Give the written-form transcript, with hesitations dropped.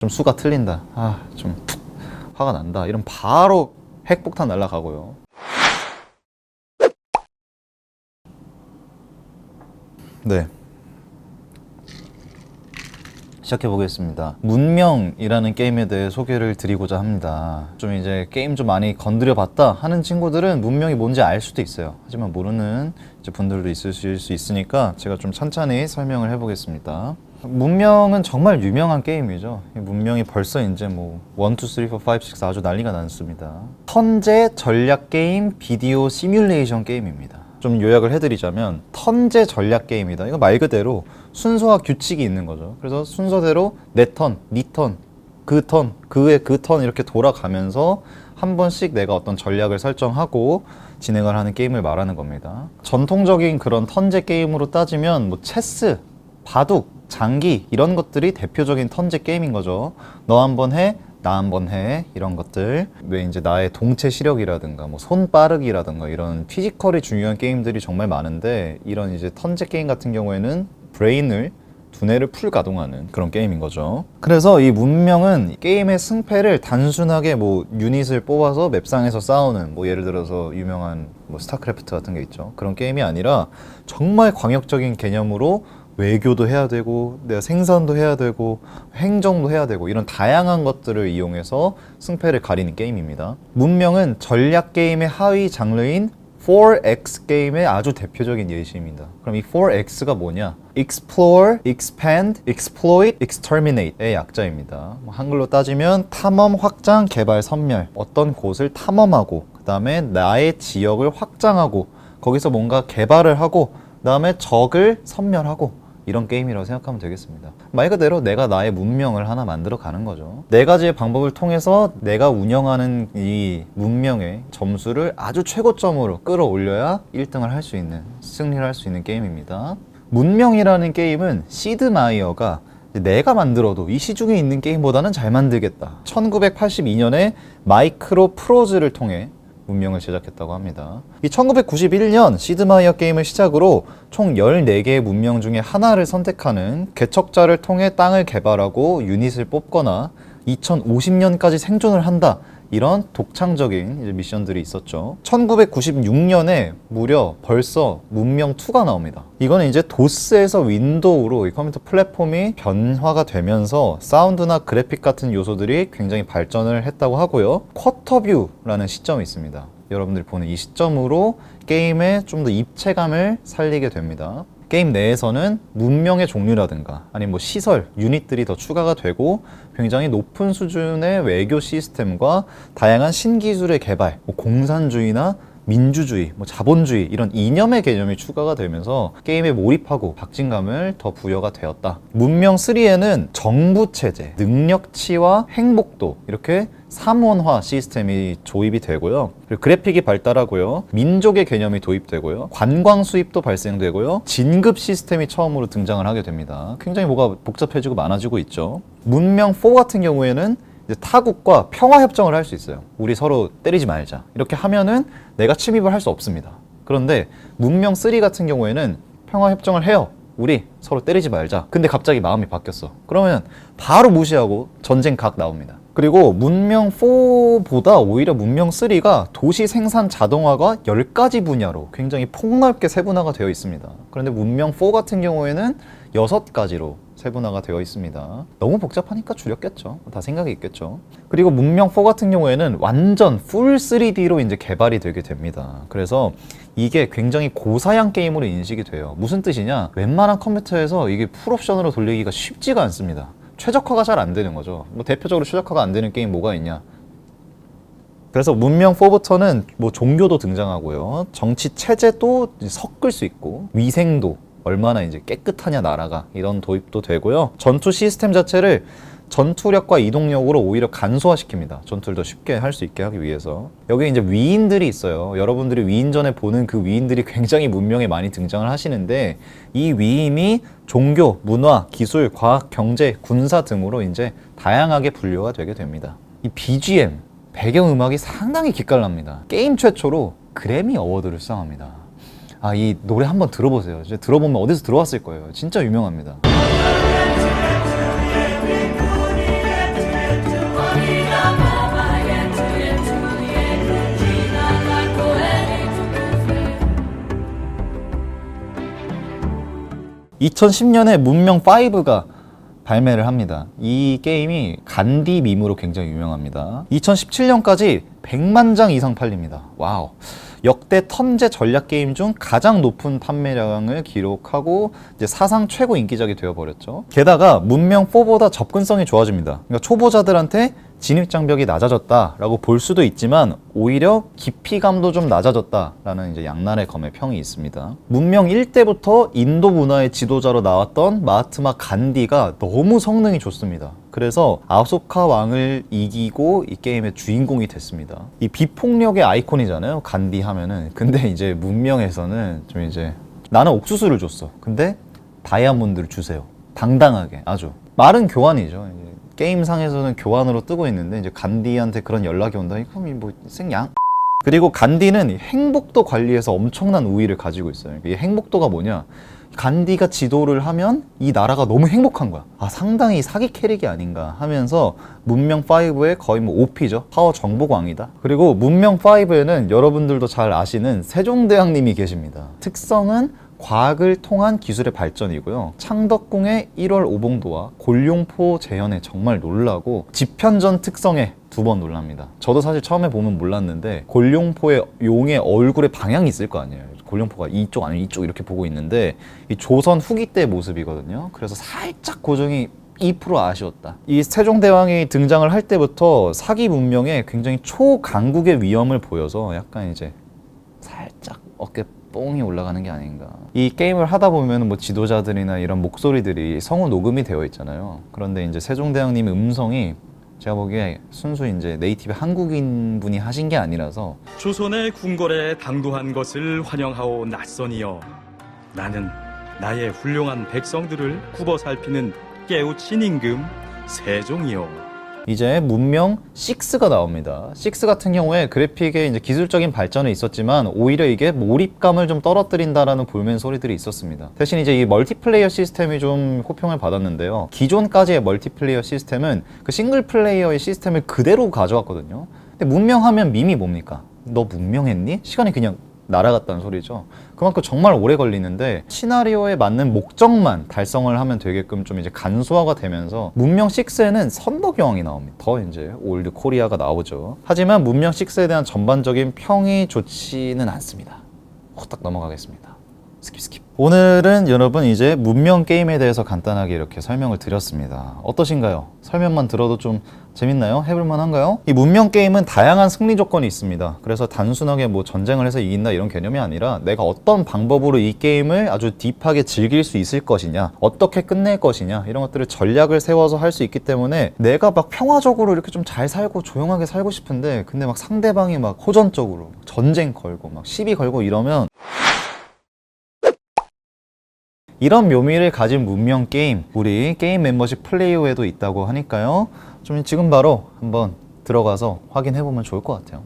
좀 수가 틀린다, 좀 화가 난다, 이런 바로 핵폭탄 날아가고요. 네, 시작해 보겠습니다. 문명이라는 게임에 대해 소개를 드리고자 합니다. 좀 이제 게임 좀 많이 건드려 봤다 하는 친구들은 문명이 뭔지 알 수도 있어요. 하지만 모르는 이제 분들도 있으실 수 있으니까 제가 좀 천천히 설명을 해 보겠습니다. 문명은 정말 유명한 게임이죠. 문명이 벌써 이제 뭐 1, 2, 3, 4, 5, 6 아주 난리가 났습니다. 턴제 전략 게임 비디오 시뮬레이션 게임입니다. 좀 요약을 해드리자면 턴제 전략 게임이다. 이거 말 그대로 순서와 규칙이 있는 거죠. 그래서 순서대로 내 턴, 네 턴, 그 턴, 그의 그 턴 이렇게 돌아가면서 한 번씩 내가 어떤 전략을 설정하고 진행을 하는 게임을 말하는 겁니다. 전통적인 그런 턴제 게임으로 따지면 뭐 체스, 바둑, 장기 이런 것들이 대표적인 턴제 게임인 거죠. 너 한 번 해, 나 한 번 해, 이런 것들. 왜 이제 나의 동체 시력이라든가 뭐 손 빠르기라든가 이런 피지컬이 중요한 게임들이 정말 많은데, 이런 이제 턴제 게임 같은 경우에는 브레인을, 두뇌를 풀 가동하는 그런 게임인 거죠. 그래서 이 문명은 게임의 승패를 단순하게 뭐 유닛을 뽑아서 맵상에서 싸우는, 뭐 예를 들어서 유명한 뭐 스타크래프트 같은 게 있죠. 그런 게임이 아니라 정말 광역적인 개념으로 외교도 해야 되고, 내가 생산도 해야 되고, 행정도 해야 되고, 이런 다양한 것들을 이용해서 승패를 가리는 게임입니다. 문명은 전략 게임의 하위 장르인 4X 게임의 아주 대표적인 예시입니다. 그럼 이 4X가 뭐냐? Explore, Expand, Exploit, Exterminate의 약자입니다. 한글로 따지면 탐험, 확장, 개발, 섬멸. 어떤 곳을 탐험하고, 그 다음에 나의 지역을 확장하고, 거기서 뭔가 개발을 하고, 그 다음에 적을 섬멸하고, 이런 게임이라고 생각하면 되겠습니다. 말 그대로 내가 나의 문명을 하나 만들어 가는 거죠. 네 가지의 방법을 통해서 내가 운영하는 이 문명의 점수를 아주 최고점으로 끌어올려야 1등을 할 수 있는, 승리를 할 수 있는 게임입니다. 문명이라는 게임은 시드 마이어가 내가 만들어도 이 시중에 있는 게임보다는 잘 만들겠다, 1982년에 마이크로 프로즈를 통해 문명을 제작했다고 합니다. 이 1991년 시드마이어 게임을 시작으로 총 14개의 문명 중에 하나를 선택하는 개척자를 통해 땅을 개발하고 유닛을 뽑거나 2050년까지 생존을 한다, 이런 독창적인 이제 미션들이 있었죠. 1996년에 무려 벌써 문명 2가 나옵니다. 이거는 이제 도스에서 윈도우로 이 컴퓨터 플랫폼이 변화가 되면서 사운드나 그래픽 같은 요소들이 굉장히 발전을 했다고 하고요. 쿼터뷰라는 시점이 있습니다. 여러분들이 보는 이 시점으로 게임에 좀 더 입체감을 살리게 됩니다. 게임 내에서는 문명의 종류라든가 아니면 뭐 시설, 유닛들이 더 추가가 되고, 굉장히 높은 수준의 외교 시스템과 다양한 신기술의 개발, 뭐 공산주의나 민주주의, 뭐 자본주의, 이런 이념의 개념이 추가가 되면서 게임에 몰입하고 박진감을 더 부여가 되었다. 문명 3에는 정부체제, 능력치와 행복도, 이렇게 3원화 시스템이 조입이 되고요. 그리고 그래픽이 발달하고요. 민족의 개념이 도입되고요. 관광 수입도 발생되고요. 진급 시스템이 처음으로 등장을 하게 됩니다. 굉장히 뭐가 복잡해지고 많아지고 있죠. 문명 4 같은 경우에는 이제 타국과 평화협정을 할 수 있어요. 우리 서로 때리지 말자, 이렇게 하면은 내가 침입을 할 수 없습니다. 그런데 문명 3 같은 경우에는 평화협정을 해요. 우리 서로 때리지 말자. 근데 갑자기 마음이 바뀌었어. 그러면 바로 무시하고 전쟁 각 나옵니다. 그리고 문명 4보다 오히려 문명 3가 도시 생산 자동화가 10가지 분야로 굉장히 폭넓게 세분화가 되어 있습니다. 그런데 문명 4 같은 경우에는 6가지로 세분화가 되어 있습니다. 너무 복잡하니까 줄였겠죠. 다 생각이 있겠죠. 그리고 문명 4 같은 경우에는 완전 풀 3D로 이제 개발이 되게 됩니다. 그래서 이게 굉장히 고사양 게임으로 인식이 돼요. 무슨 뜻이냐? 웬만한 컴퓨터에서 이게 풀옵션으로 돌리기가 쉽지가 않습니다. 최적화가 잘 안 되는 거죠. 뭐 대표적으로 최적화가 안 되는 게임 뭐가 있냐? 그래서 문명 4부터는 뭐 종교도 등장하고요. 정치 체제도 섞을 수 있고, 위생도 얼마나 이제 깨끗하냐 나라가, 이런 도입도 되고요. 전투 시스템 자체를 전투력과 이동력으로 오히려 간소화시킵니다. 전투를 더 쉽게 할 수 있게 하기 위해서. 여기 이제 위인들이 있어요. 여러분들이 위인전에 보는 그 위인들이 굉장히 문명에 많이 등장을 하시는데, 이 위인이 종교, 문화, 기술, 과학, 경제, 군사 등으로 이제 다양하게 분류가 되게 됩니다. 이 BGM, 배경음악이 상당히 기깔납니다. 게임 최초로 그래미 어워드를 수상합니다. 이 노래 한번 들어보세요. 이제 들어보면 어디서 들어왔을 거예요. 진짜 유명합니다. 2010년에 문명 5가 발매를 합니다. 이 게임이 간디 밈으로 굉장히 유명합니다. 2017년까지 100만 장 이상 팔립니다. 와우. 역대 턴제 전략 게임 중 가장 높은 판매량을 기록하고 이제 사상 최고 인기작이 되어버렸죠. 게다가 문명 4보다 접근성이 좋아집니다. 그러니까 초보자들한테 진입 장벽이 낮아졌다라고 볼 수도 있지만 오히려 깊이감도 좀 낮아졌다라는 이제 양날의 검의 평이 있습니다. 문명 1때부터 인도 문화의 지도자로 나왔던 마하트마 간디가 너무 성능이 좋습니다. 그래서 아소카 왕을 이기고 이 게임의 주인공이 됐습니다. 이 비폭력의 아이콘이잖아요, 간디 하면은. 근데 이제 문명에서는 좀 이제 나는 옥수수를 줬어. 근데 다이아몬드를 주세요. 당당하게 아주. 말은 교환이죠. 게임상에서는 교환으로 뜨고 있는데 이제 간디한테 그런 연락이 온다. 그럼 뭐 생양. 그리고 간디는 행복도 관리에서 엄청난 우위를 가지고 있어요. 이 행복도가 뭐냐? 간디가 지도를 하면 이 나라가 너무 행복한 거야. 아, 상당히 사기 캐릭이 아닌가 하면서 문명 5의 거의 뭐 OP죠. 파워 정복왕이다. 그리고 문명 5에는 여러분들도 잘 아시는 세종대왕님이 계십니다. 특성은 과학을 통한 기술의 발전이고요. 창덕궁의 1월 오봉도와 골룡포 재현에 정말 놀라고 지편전 특성에 2번 놀랍니다. 저도 사실 처음에 보면 몰랐는데 골룡포의 용의 얼굴에 방향이 있을 거 아니에요. 골룡포가 이쪽 아니면 이쪽 이렇게 보고 있는데 이 조선 후기 때 모습이거든요. 그래서 살짝 고정이 2% 아쉬웠다. 이 세종대왕이 등장을 할 때부터 사기 문명에 굉장히 초강국의 위험을 보여서 약간 이제 살짝 어깨 뽕이 올라가는 게 아닌가. 이 게임을 하다 보면 뭐 지도자들이나 이런 목소리들이 성우 녹음이 되어 있잖아요. 그런데 이제 세종대왕님의 음성이 제가 보기에 순수 이제 네이티브 한국인 분이 하신 게 아니라서 조선의 궁궐에 당도한 것을 환영하오 낯선이여. 나는 나의 훌륭한 백성들을 굽어 살피는 깨우친 임금 세종이여. 이제 문명 6가 나옵니다. 6 같은 경우에 그래픽에 이제 기술적인 발전은 있었지만 오히려 이게 몰입감을 좀 떨어뜨린다라는 볼멘 소리들이 있었습니다. 대신 이제 이 멀티플레이어 시스템이 좀 호평을 받았는데요. 기존까지의 멀티플레이어 시스템은 그 싱글 플레이어의 시스템을 그대로 가져왔거든요. 근데 문명하면 밈이 뭡니까? 너 문명했니? 시간이 그냥 날아갔다는 소리죠. 그만큼 정말 오래 걸리는데 시나리오에 맞는 목적만 달성을 하면 되게끔 좀 이제 간소화가 되면서 문명 6에는 선덕여왕이 나옵니다. 더 이제 올드 코리아가 나오죠. 하지만 문명 6에 대한 전반적인 평이 좋지는 않습니다. 후딱 넘어가겠습니다. 스킵. 오늘은 여러분 이제 문명 게임에 대해서 간단하게 이렇게 설명을 드렸습니다. 어떠신가요? 설명만 들어도 좀 재밌나요? 해볼만 한가요? 이 문명 게임은 다양한 승리 조건이 있습니다. 그래서 단순하게 뭐 전쟁을 해서 이긴다 이런 개념이 아니라 내가 어떤 방법으로 이 게임을 아주 딥하게 즐길 수 있을 것이냐, 어떻게 끝낼 것이냐, 이런 것들을 전략을 세워서 할 수 있기 때문에 내가 막 평화적으로 이렇게 좀 잘 살고 조용하게 살고 싶은데 근데 막 상대방이 막 호전적으로 전쟁 걸고 막 시비 걸고 이러면 이런 묘미를 가진 문명 게임, 우리 게임 멤버십 플레이어에도 있다고 하니까요. 좀 지금 바로 한번 들어가서 확인해보면 좋을 것 같아요.